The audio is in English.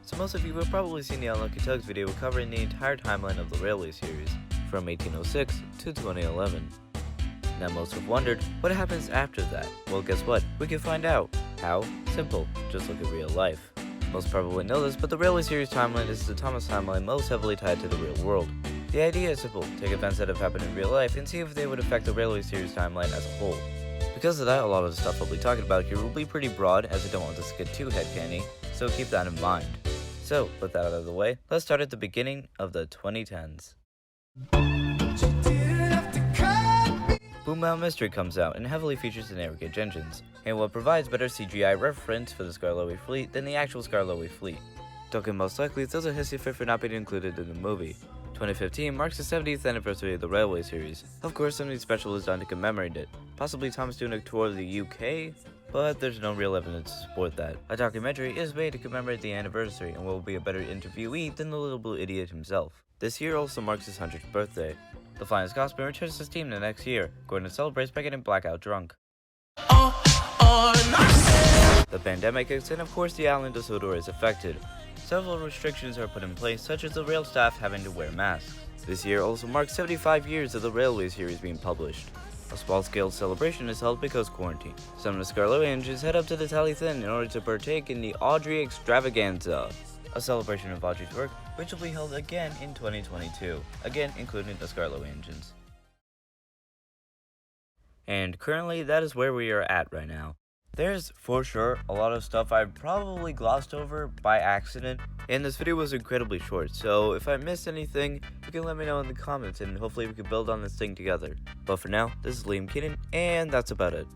So most of you have probably seen the Unlucky Tugs video covering the entire timeline of the Railway series, from 1806 to 2011. Now most have wondered, what happens after that? Well, guess what? We can find out. How? Simple. Just look at real life. Most probably know this, but the Railway series timeline is the Thomas timeline most heavily tied to the real world. The idea is simple: take events that have happened in real life and see if they would affect the Railway series timeline as a whole. Because of that, a lot of the stuff I'll be talking about here will be pretty broad, as I don't want this to get too headcanny, so keep that in mind. So, with that out of the way, let's start at the beginning of the 2010s. Boombound Mystery comes out and heavily features the Narrowgauge engines, and what provides better CGI reference for the Skarloey fleet than the actual Skarloey fleet. Talking most likely, there's a hissy fit for not being included in the movie. 2015 marks the 70th anniversary of the Railway series. Of course, something special was done to commemorate it. Possibly Thomas doing a tour of the UK, but there's no real evidence to support that. A documentary is made to commemorate the anniversary and will be a better interviewee than the little blue idiot himself. This year also marks his 100th birthday. The Flying Scotsman returns to Steam the next year. Gordon celebrates by getting blackout drunk. The pandemic hits, and of course the island of Sodor is affected. Several restrictions are put in place, such as the rail staff having to wear masks. This year also marks 75 years of the Railway series being published. A small-scale celebration is held because quarantine. Some of the Skarloey engines head up to the Tally Thin in order to partake in the Audrey Extravaganza, a celebration of Audrey's work, which will be held again in 2022, again including the Skarloey engines. And currently, that is where we are at right now. There's, for sure, a lot of stuff I probably glossed over by accident, and this video was incredibly short, so if I missed anything, you can let me know in the comments, and hopefully we can build on this thing together. But for now, this is Liam Keenan, and that's about it.